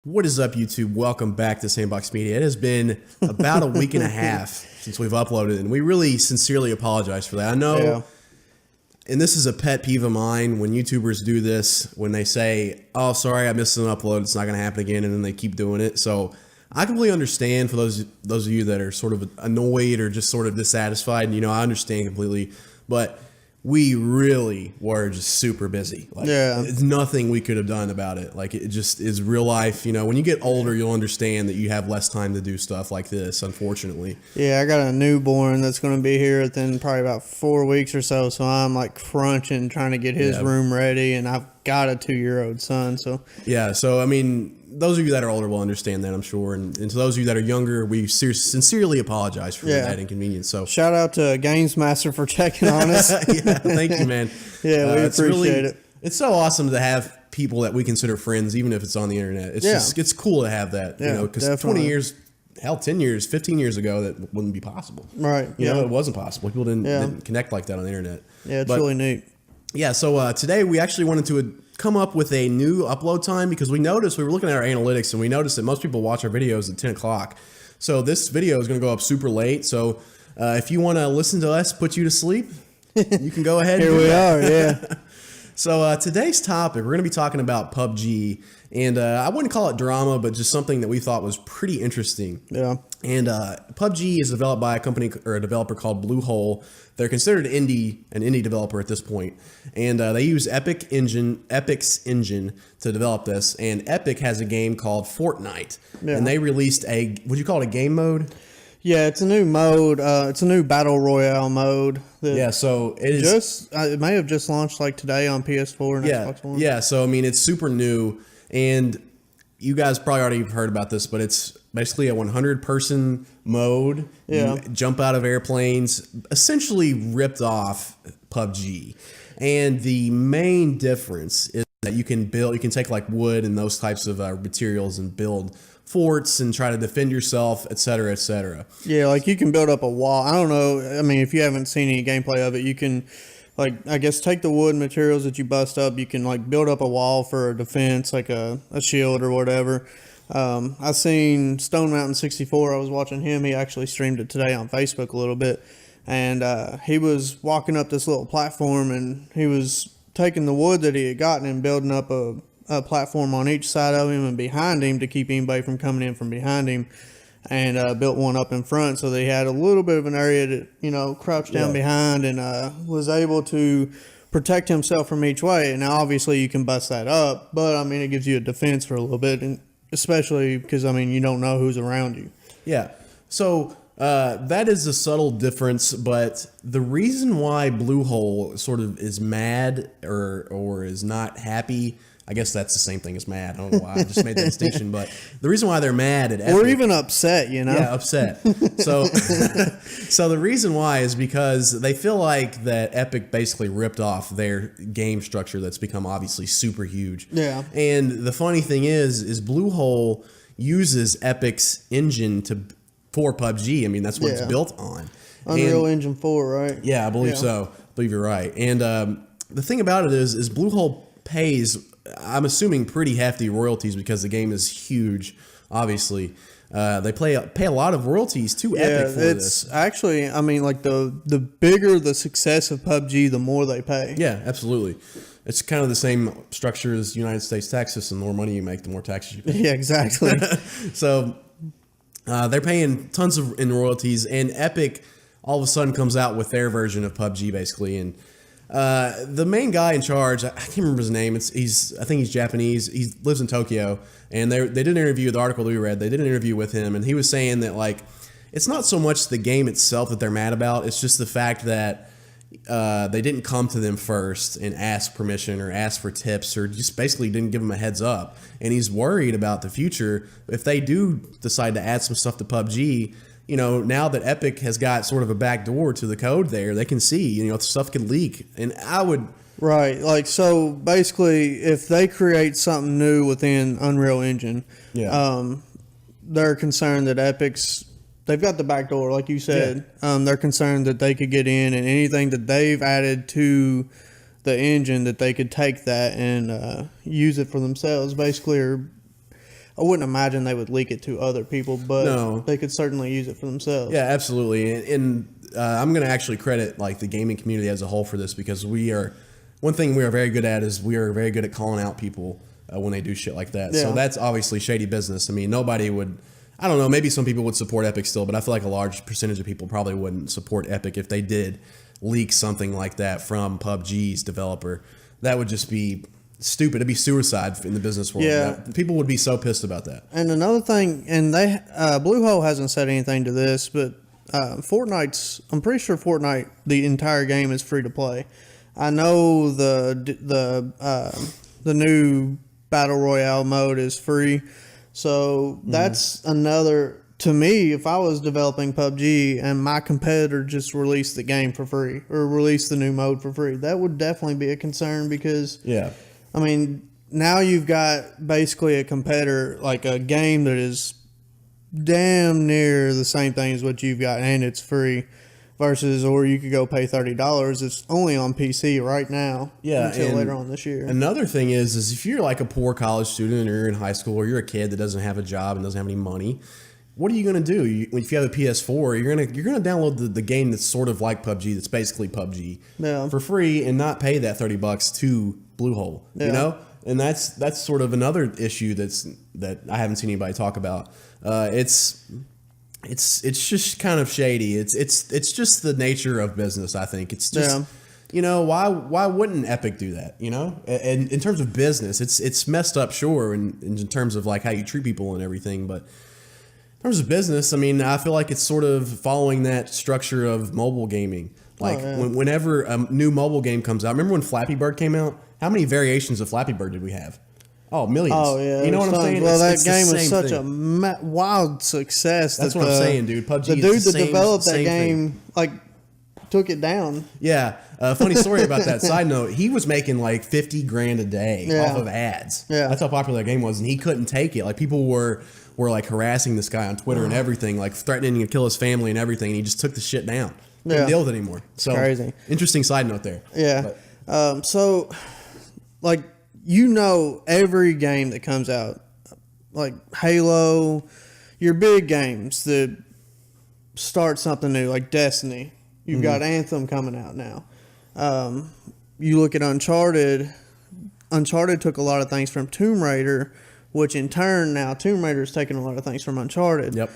What is up, YouTube? Welcome back to Sandbox Media. It has been about a week and a half since we've uploaded, and we really sincerely apologize for that. I know, and this is a pet peeve of mine when YouTubers do this, when they say, oh, sorry, I missed an upload, it's not going to happen again, and then they keep doing it. So I completely understand for those of you that are sort of annoyed or just sort of dissatisfied, and, I understand completely, but we really were just super busy. It's nothing we could have done about it. Like, it just is real life. When you get older, you'll understand that you have less time to do stuff like this, unfortunately. Yeah, I got a newborn that's going to be here within probably about 4 weeks or so. So I'm like crunching, trying to get his room ready. And I've got a 2-year-old son. So yeah. So, I mean, those of you that are older will understand that, I'm sure. And to those of you that are younger, we sincerely apologize for that inconvenience. So shout out to Games Master for checking on us. Yeah, thank you, man. We appreciate it. It's so awesome to have people that we consider friends, even if it's on the internet. It's cool to have that, because 20 years, hell, 10 years, 15 years ago, that wouldn't be possible. Right. It wasn't possible. People didn't connect like that on the internet. Yeah, it's really neat. Yeah, so today we actually wanted to come up with a new upload time because we were looking at our analytics and we noticed that most people watch our videos at 10 o'clock. So this video is going to go up super late. So if you want to listen to us put you to sleep, you can go ahead. Here we are, yeah. So today's topic, we're going to be talking about PUBG. And I wouldn't call it drama, but just something that we thought was pretty interesting. Yeah. And PUBG is developed by a company or a developer called Bluehole. They're considered an indie developer at this point. And they use Epic's engine to develop this. And Epic has a game called Fortnite. Yeah. And they released would you call it a game mode? Yeah, it's a new mode. It's a new battle royale mode. So it is. It may have just launched like today on PS4 and Xbox One. Yeah, so I mean, it's super new. And you guys probably already heard about this, but it's basically a 100-person mode. Yeah. You jump out of airplanes, essentially ripped off PUBG. And the main difference is that you can take like wood and those types of materials and build forts and try to defend yourself, et cetera, et cetera. Yeah, like you can build up a wall. I don't know. I mean, if you haven't seen any gameplay of it, you can, like, I guess take the wood materials that you bust up. You can like build up a wall for a defense, like a shield or whatever. I seen Stone Mountain 64. I was watching him. He actually streamed it today on Facebook a little bit. And he was walking up this little platform and he was taking the wood that he had gotten and building up a platform on each side of him and behind him to keep anybody from coming in from behind him, and built one up in front so they had a little bit of an area to crouch down behind, and was able to protect himself from each way. And now obviously you can bust that up, but I mean it gives you a defense for a little bit, and especially because I mean you don't know who's around you. Yeah. So that is a subtle difference, but the reason why Bluehole sort of is mad or is not happy, I guess that's the same thing as mad. I don't know why I just made that distinction, but the reason why they're mad at Epic, or even upset, Yeah, upset. So, so the reason why is because they feel like that Epic basically ripped off their game structure that's become obviously super huge. Yeah. And the funny thing is Bluehole uses Epic's engine for PUBG. I mean, that's what it's built on. Unreal Engine 4, right? Yeah, I believe so. I believe you're right. And the thing about it is Bluehole pays, I'm assuming, pretty hefty royalties because the game is huge, obviously. They pay a lot of royalties to Epic for this. Actually, I mean, like the bigger the success of PUBG, the more they pay. Yeah, absolutely. It's kind of the same structure as United States tax system. The more money you make, the more taxes you pay. Yeah, exactly. So they're paying tons in royalties, and Epic all of a sudden comes out with their version of PUBG, basically. And the main guy in charge, I can't remember his name. I think he's Japanese. He lives in Tokyo, and they did an interview. The article that we read, they did an interview with him, and he was saying that like it's not so much the game itself that they're mad about. It's just the fact that they didn't come to them first and ask permission or ask for tips or just basically didn't give them a heads up. And he's worried about the future if they do decide to add some stuff to PUBG. Now that Epic has got sort of a back door to the code there, they can see, stuff can leak. And I would... Right. Like, so basically, if they create something new within Unreal Engine, they're concerned that they've got the back door, like you said. Yeah. They're concerned that they could get in, and anything that they've added to the engine, that they could take that and use it for themselves, basically, or I wouldn't imagine they would leak it to other people, but No. they could certainly use it for themselves. Yeah, absolutely. And I'm going to actually credit like the gaming community as a whole for this, because one thing we are very good at is we are very good at calling out people when they do shit like that. Yeah. So that's obviously shady business. I mean, nobody would, I don't know, maybe some people would support Epic still, but I feel like a large percentage of people probably wouldn't support Epic if they did leak something like that from PUBG's developer. That would just be stupid. It'd be suicide in the business world. Yeah. People would be so pissed about that. And another thing, and they Bluehole hasn't said anything to this, but I'm pretty sure Fortnite, the entire game is free to play. I know the new Battle Royale mode is free, so that's another. To me, if I was developing PUBG and my competitor just released the game for free or released the new mode for free, that would definitely be a concern, because Yeah. I mean, now you've got basically a competitor, like a game that is damn near the same thing as what you've got, and it's free. Versus, or you could go pay $30. It's only on PC right now. Yeah, until later on this year. Another thing is if you're like a poor college student, or you're in high school, or you're a kid that doesn't have a job and doesn't have any money, what are you going to do? If you have a PS4, you're gonna download the game that's sort of like PUBG, that's basically PUBG, for free, and not pay that $30 to Bluehole. Yeah. You know, and that's sort of another issue that I haven't seen anybody talk about. It's just kind of shady. It's just the nature of business. I think it's just, you know, why wouldn't Epic do that? You know, and in terms of business, it's messed up, sure, in terms of like how you treat people and everything, but in terms of business, I mean, I feel like it's sort of following that structure of mobile gaming. Like whenever a new mobile game comes out, remember when Flappy Bird came out? How many variations of Flappy Bird did we have? Oh, millions. Oh, yeah. You know what I'm saying? Well, It's that game the was same such thing. a wild success. That's what I'm saying, dude. PUBG the is dude the that same- developed that same game, thing. like, took it down. Yeah. Funny story about that. Side note, he was making like 50 grand a day off of ads. Yeah. That's how popular that game was, and he couldn't take it. Like, people were like harassing this guy on Twitter and everything, like threatening to kill his family and everything, and he just took the shit down. Couldn't deal with it anymore. So crazy. Interesting side note there. Yeah. So, like, you know, every game that comes out, like Halo, your big games that start something new, like Destiny. You've got Anthem coming out now. You look at Uncharted. Uncharted took a lot of things from Tomb Raider, which in turn now Tomb Raider is taking a lot of things from Uncharted. Yep.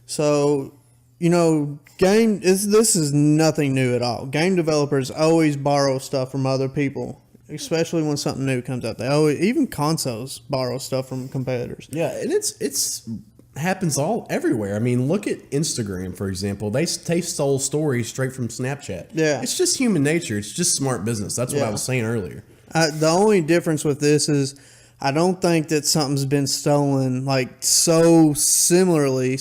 So, you know, this is nothing new at all. Game developers always borrow stuff from other people, especially when something new comes out. They always, even consoles borrow stuff from competitors. Yeah, and it's happens everywhere. I mean, look at Instagram, for example. They stole stories straight from Snapchat. Yeah. It's just human nature. It's just smart business. That's what I was saying earlier. The only difference with this is I don't think that something's been stolen like so similarly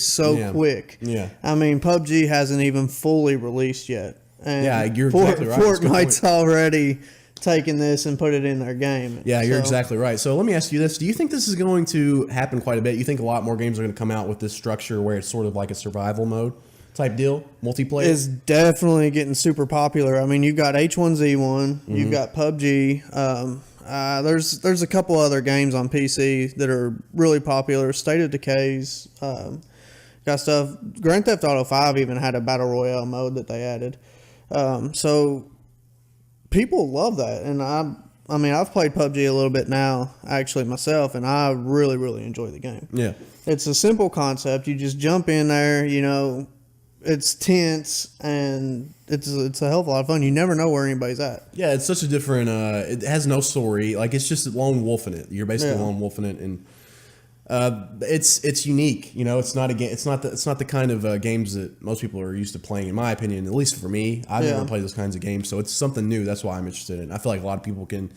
quick. Yeah. I mean, PUBG hasn't even fully released yet. And Yeah, you're exactly right. That's a good Fortnite's already taken this and put it in their game. Yeah, you're exactly right. So let me ask you this. Do you think this is going to happen quite a bit? You think a lot more games are going to come out with this structure where it's sort of like a survival mode type deal, multiplayer? It's definitely getting super popular. I mean, you've got H1Z1, you've got PUBG. There's a couple other games on PC that are really popular. State of Decay's got stuff. Grand Theft Auto 5 even had a Battle Royale mode that they added. So people love that. And I mean, I've played PUBG a little bit now, actually, myself, and I really, really enjoy the game. Yeah. It's a simple concept. You just jump in there, you know, it's tense, and it's a hell of a lot of fun. You never know where anybody's at. Yeah, it's such a different. It has no story. Like, it's just lone wolf in it. You're basically lone wolf in it, and it's unique. You know, it's not a game. It's not the kind of games that most people are used to playing. In my opinion, at least for me, I've never played those kinds of games, so it's something new. That's why I'm interested in it. I feel like a lot of people can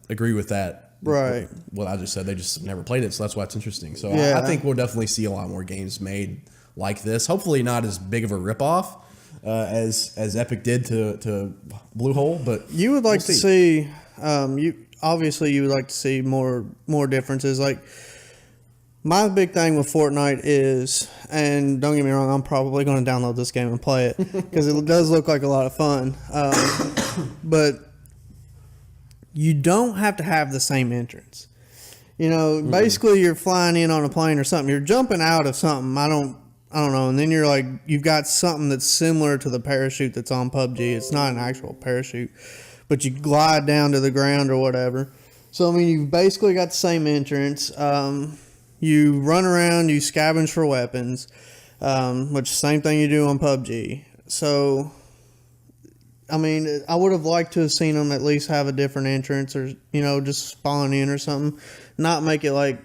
agree with that. Right. What I just said, they just never played it, so that's why it's interesting. So I think we'll definitely see a lot more games made like this. Hopefully, not as big of a ripoff as Epic did to Bluehole, but you would like to see. You would like to see more differences. Like, my big thing with Fortnite is, and don't get me wrong, I'm probably going to download this game and play it because it does look like a lot of fun. But you don't have to have the same entrance. You know, basically you're flying in on a plane or something. You're jumping out of something. I don't know. And then you're like, you've got something that's similar to the parachute that's on PUBG. It's not an actual parachute, but you glide down to the ground or whatever. So, I mean, you've basically got the same entrance. You run around, you scavenge for weapons, which is the same thing you do on PUBG. So, I mean, I would have liked to have seen them at least have a different entrance or, you know, just spawn in or something. Not make it like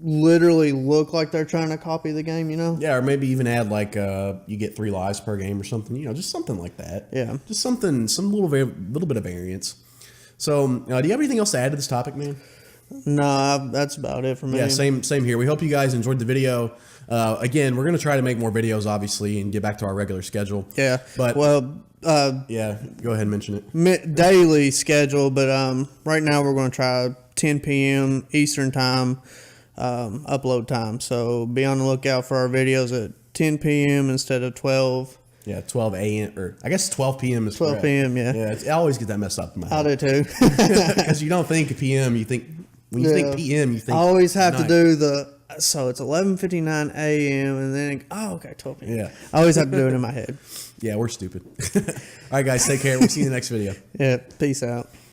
literally look like they're trying to copy the game, you know? Yeah, or maybe even add like you get 3 lives per game or something, you know, just something like that. Yeah. Just something, some little bit of variance. So, do you have anything else to add to this topic, man? No, that's about it for me. Yeah, same here. We hope you guys enjoyed the video. Again, we're going to try to make more videos, obviously, and get back to our regular schedule. Yeah. But, well, yeah, go ahead and mention it. Daily schedule, but right now we're going to try 10 p.m. Eastern time upload time. So be on the lookout for our videos at 10 p.m. instead of 12. Yeah, 12 a.m. or I guess 12 p.m. is 12 correct. p.m. Yeah. Yeah, I always get that messed up in my I head. do too. Because you don't think p.m. You think when you think p.m. You think I always have night. to do the. So it's 11:59 a.m. and then okay 12 p.m. Yeah. I always have to do it in my head. Yeah, we're stupid. All right, guys, take care. We'll see you in the next video. Yeah. Peace out.